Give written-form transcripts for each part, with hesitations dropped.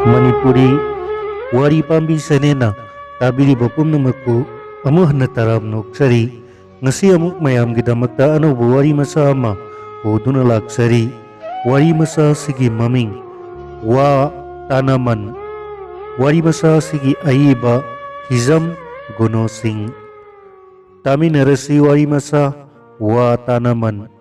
Manipuri wari pambi sanena tabiriba pumnamaku amuh hana taram noksari ngasi amuk mayamgidamakta anauba wari masa ama oduna laksari wari masa sigi maming wa tanaman wari masa sigi aiba hizam gunosing taminarasi wari masa wa tanaman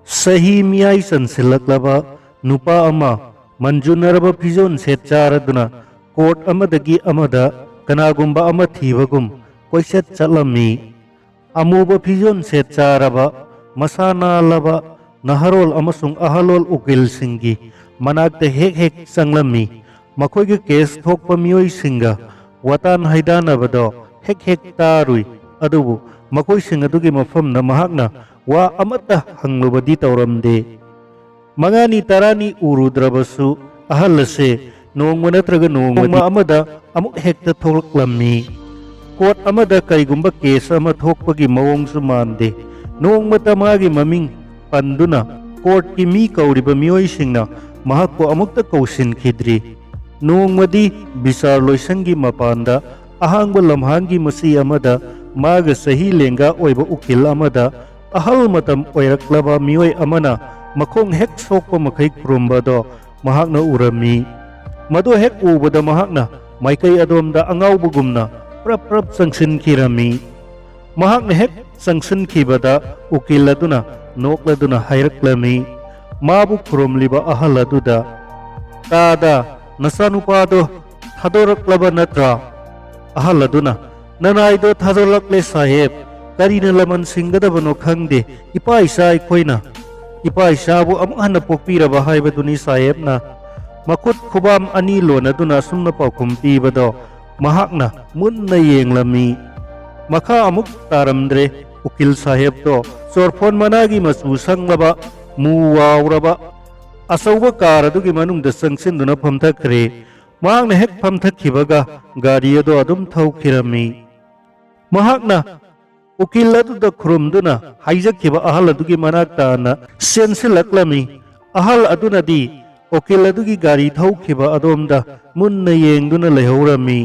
sahi miyai sansilaklaba nupa ama manjunaraba fizon setcharaduna court अमदगी अमदा कनागुम्बा अमा थीबगुम कोइसेट चलमी अमुबा फिजोन सेचारबा मसाना लबा नहरोल अमसुंग अहलोल उकिल सिंगी मनाक्ते हेक हेक संगलमी मखोइगे case थोकपा मियोइ सिंगा वतान हाइदानबदो हेक हेक तारुई अदुबु मखोइ सिंग अदुगी मफमना महाकना वा अमता हंगलुबदी तौरमदे मंगानी तरानी उरुद्रबसु अहलसे नोंग नत्रग नोंग अमदा अमुक हेक्ता थोलक्लम्मी कोर्ट अमदा कईगुंबा केस अमा थोकपगी मवोंगसु मानदे नोंगमता मागी ममिंग पंदुना कोर्ट की मी कौरिबा मियोइसिंगना महाकको अमुक्ता कौसिनखिद्री नोंगमदी बिचार लोइसंगी मपानदा अहांगबा लम्हांगी मसी अमदा मागा सही लेंगा ओइबा उकिल अमदा अहल मतम ओइरक्लबा मियोइ अमना मखोंग हेक सोकपा मखै खुरुम्बादो महाकना उरमी मदो हेक उबदा महाकना माइकई अदोमदा अंगाउबगुमना प्रप प्रप संगसिनखिरमी महाकना हेक संगसिनखिबदा उकिल अदुना नोकलदुना हायरक्लमी माबु खुरुमलिबा अहल अदुदा तादा नसानुपादो थादोरक्लबा नत्रा अहल अदुना ननाइदो थादोरक्ले साहेब करीना लमन सिंगदबनो खंगदे इपा इसा अखोइना इपा इसाबु अमुक हन्ना पोकपिरबा हाइबदुनी साहेबना मखुद खुबाम अनी लोनदुना सुमना पाउखुम पीबदो महाकना मुन्ना येंगलमी मखा अमुक तारमद्रे उकिल साहेब तो सोरफोन मनागी मसु संगलबा मुवाउरबा असौबा कार अदुगी मनुंगदा संगसिनदुना फमथखरे महाकना हेक फमथखिबगा गाड़ी अदो अदुम थौखिरमी महाकना उकिल अदुदा खुरुमदुना हाइजखिबा अहल अदुगी मनाक्ताना सेनसिलक्लमी अहल अदुनदी उकिल अदुगी गाड़ी थौखिबा अदोमदा मुन्ना येंगदुना लेहौरमी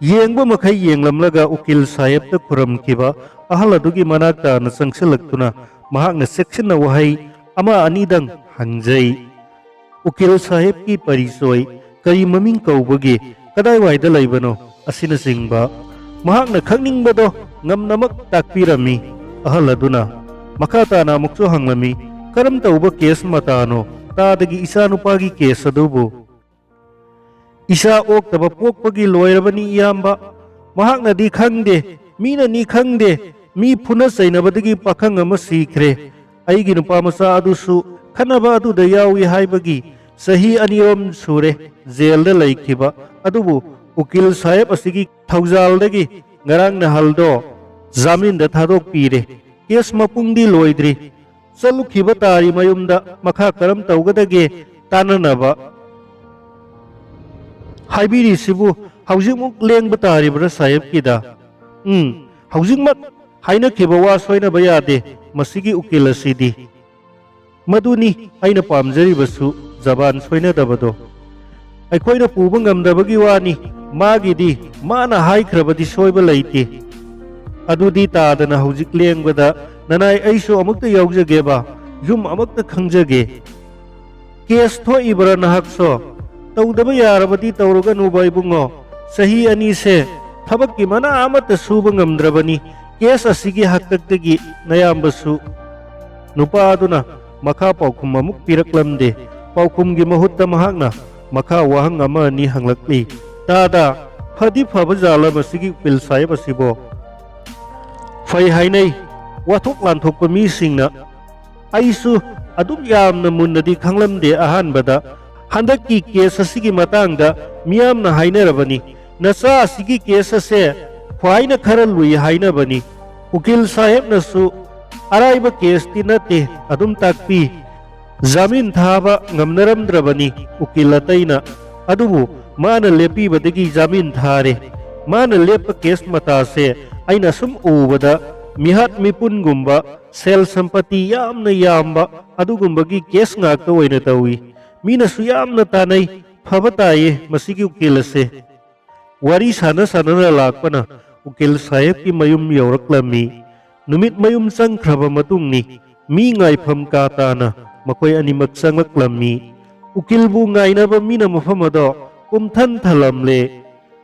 येंगबा मखै येंगलमलगा उकिल साहेबदा खुरमखिबा अहल अदुगी मनाक्ताना संगसिलक्तुना महाकना सेक्शनना वहाई अमा अनीदंग हंजै उकिल साहेब की परिसोय करी ममिंग कौबगे कदाय वाइदा लैबनो असिना सिंगबा महाकना खंगनिंगबदो ngamnamak takpirami ahal aduna makata na mukso hanglami karam tauba kes matano tadagi isa nupagi kes adubu isa ok taba pokpagi loirabani iyamba mahakna di khangde mina ni khangde mi phuna sainabadagi pakhang ama sikhre aigi nupa masa adusu khanaba adu da yawi haibagi sahi anirom sure jail da laikhiba adubu ukil sahib asigi thaujaldagi ngarang na haldo जामीन दा थादोक पीरे case मपुंगदी लोइद्री चलुखिबा तारी मयुमदा मखा करम तौगदगे ताननबा हाइबिरी सिबु हौजिमुक लेंगबा तारिब्रा साहेब किदा हौजिमक हाइनखिबा वा सोइनबा यादे मसिगी उकिल असिदी मदुनी आइना पामजरिबसु जबान सोइनदबदो अखोइना पुबा ngamdabagi वानी मागिदी माना हाइख्रबदी सोइबा लैते अदुदी तादना हौजिक लेंगबदा ननाई ऐसो अमुक्ता यौजगेबा युम अमुक्ता खंजगे केस थोइबरा नहक्सो तौदबा यारबदी तौरगनुबा इबुंगो सही अनी से थबक्की मना अमत सुबा ngamद्रबनी केस असिगी हक्तक्तगी नयामबसु नुपा अदुना मखा पाउखुम अमुक पिरक्लमदे पाउखुमगी महुत्ता महाकना मखा वाहंग अमा अनि हंगलक्ली तादा फदी फबा जाला मसिगी पिल साहेब असिबो फै हाइनै वाथोक लानथोकपा मिसिंगना आइसु अदुम यामना मुन्नदी खंगलमदे अहानबदा हंदक्की केस असिगी मतांगदा मियामना हाइनरबनी नसा असिगी केस असे ख्वाइना खरा लुई हाइनबनी उकिल साहेबनसु अराइबा केसती नते अदुम ताकपी जामीन थाबा ngamnaramdrabani उकिल अतैना अदुबु माना लेपीबदगी जामीन थारे माना लेप case मतासे aina sum ubada mihat mipun gumba sel sampati yamna yamba adu gumbagi kes ngak to oina tawi मीनसु यामना तानै फबा ताये मसिगी उकिल असे वारी साना साना लाकपना उकिल साहेब की मयुम यौरक्लमी नुमित मयुम संख्रबा मतुंगनी मी ngaifam ka tana makoy animak sanglaklammi ukilbu ngainaba mina mafam ado kumthan thalamle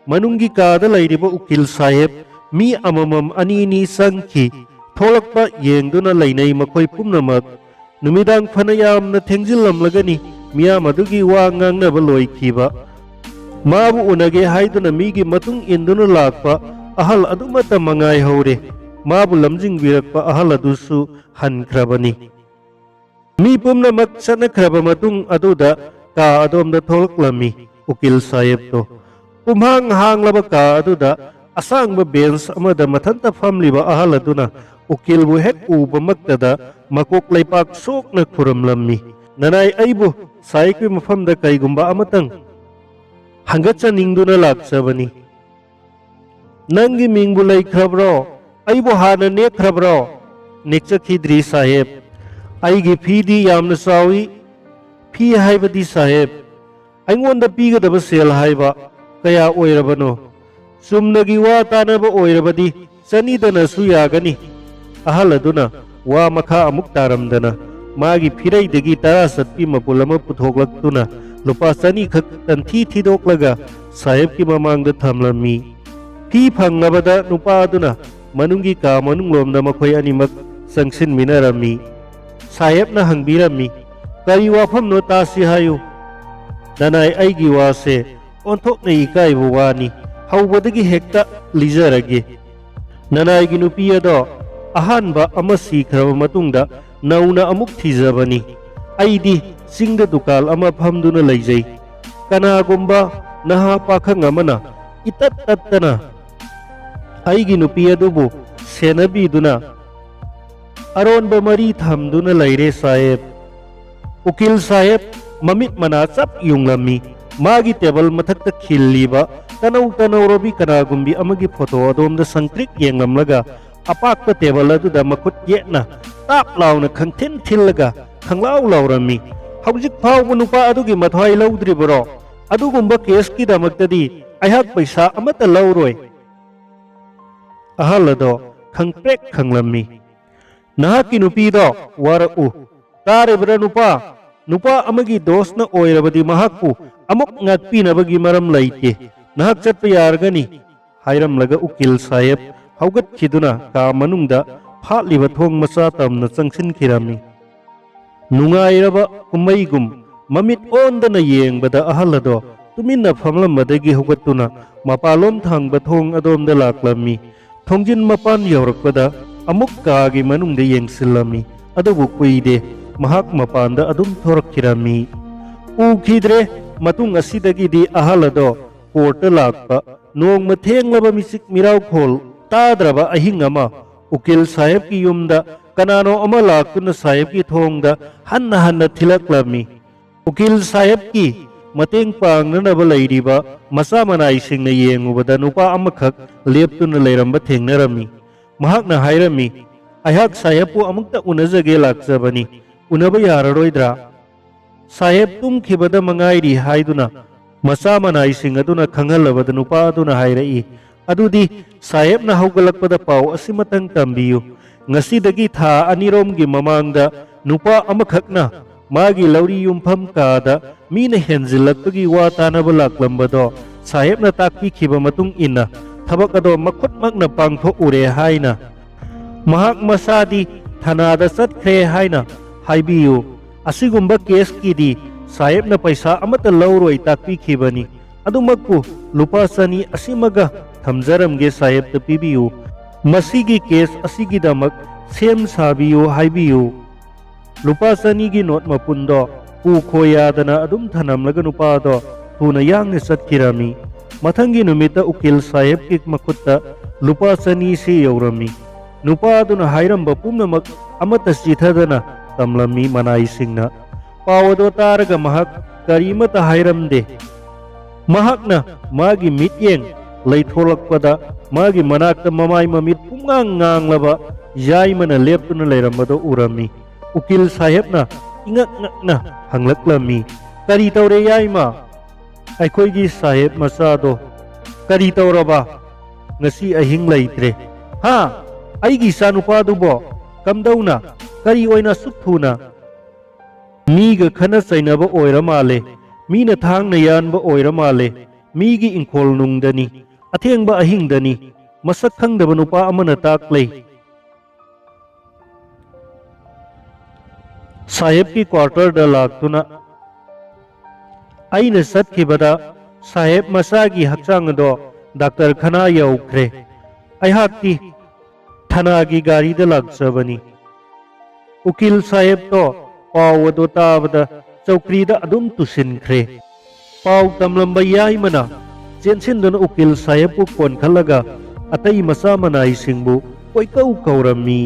manunggi kada lairiba ukil saheb mi amamam anini sangki tholakpa yengduna lainai makoy pumnamak numidang phanayamna thengjilamlagani miya madugi wa ngangnaba loikhiba mabu unage haiduna migi matung induna lakpa ahal adumata mangai hore mabu lamjing birakpa ahal adusu hankrabani mi pumnamak sanakraba matung aduda ka adomda tholklami ukil saheb to pumhang hanglaba ka aduda asangba bench amada mathanta famliba ahal aduna ukil bu hek uba maktada makok laipak sokna khuramlammi nanai aibu saikwi mafamda kaigumba amatang hangatsa ningduna laksabani nangi mingbu laikhrabro aibu hana nekhrabro nekchakhidri saheb aigi phidi yamna sawi phi haibadi saheb aingonda pigadaba sel haiba kaya oirabano sumnagi wa tanaba oirabadi chanidana su yagani ahaladuna wa makha amuk taramdana magi phiraidagi tara satpi mapulama puthoklaktuna lupa chani khak tanthi thidoklaga saheb ki mamangda thamlami phi phangnabada nupa aduna manungi ka manunglomda makhoi animak sangsin minarami saheb na hangbirami kari wafam no tasi hayu nanai aigi wase onthok nei kai buwani haubadagi hekta lijarage nanai gi nupi ado ahanba ama sikhraba matungda nauna amuk thijabani aidi singda dukal ama phamduna leijai kanagumba naha pakhang amana itat tattana aigi nupi adubu senabi duna aronba mari thamduna leire saheb ukil saheb mamit mana chap yunglami magi table mathakta khilliba tanau tanau robi kanagumbi amagi photo adomda sangkrik yenglamlaga apakpa table aduda makut yetna tap launa khangthin thillaga khanglau laurami hawjik phawbu nupa adugi mathwai laudribro adugumba case ki damaktadi aihak paisa amata lauroi ahalado khangprek khanglami nahaki nupi do waraku tarebra nupa amagi dosna oirabadi mahakpu amuk ngakpinabagi maram laite nahak chatpa yargani hairamlaga ukil saheb haugat khiduna ka manungda phatliba thong macha tamna changsin khirami nungairaba kumaigum mamit ondana yengbada ahalado tuminna famlamadagi hogatuna mapalom thangba thong adomda laklami thongjin mapan yaurakpada amuk kaagi manungda yengsilami adubu kuide mahak mapanda adum thorakhirami ukhidre matung asidagi di ahalado court lakpa nongma thenglaba misik mirau khol tadraba ahingama ukil saheb ki yumda kanano ama laktuna saheb ki thongda hanna thilaklami ukil saheb ki mateng pangnanaba leiriba masa manai singna yengubada nupa amakhak leptuna leiramba thengnarami mahakna hairami aihak saheb pu amukta unajage lakjabani unaba yararoidra saheb tumkhibada mangairi haiduna masa manai sing aduna khangalabada nupa aduna hairai adudi saheb na haugalakpada pau asimatang tambiyu ngasidagi tha aniromgi mamangda nupa amakhakna magi lauri yumpham kada mina henjilakpagi wa tanaba laklambado saheb na takpi khiba matung inna thabak ado makhut makna pangtho ure haina mahak masadi thanada chatkre haina haibiyu asigumba case kidi saheb na paisa amata lauroi takpi khibani adumakku lupa sani asimaga thamjaramge saheb ta pibiyu masigi case asigidamak sem sabiyu haibiyu lupa sani gi not mapundo pu khoyadana adum thanamlaga nupa do tuna yangne satkirami mathangi numita ukil saheb ki makutta lupa sani si yaurami nupa aduna hairamba pumnamak amata sithadana tamlami manai singna pawado taraga mahak karimata hairamde mahakna magi mityeng leitholakpada magi manakta mamai mamit pungang nganglaba yaimana leptuna leirambado urami ukil sahebna ingak ngakna hanglaklami Kari tawre yaima aikoigi saheb masado kari tawraba ngasi ahing leitre ha aigi sanupa dubo kamdauna kari oina sukthuna miga khana sainaba oira male mina thangna yanba oira male migi ingkhol nungdani athengba ahingdani masak khangdaba nupa amana taklei saheb ki quarter da laktuna aina satkibada saheb masagi hakchang do doctor khana yaukhre aihakti thana gi gari da laksabani ukil saheb to paw do tabada chaukri da adum tusinkhre paw tamlamba yai mana chensin don ukil saheb pu kon khalaga atai masa manai singbu koikau kaurami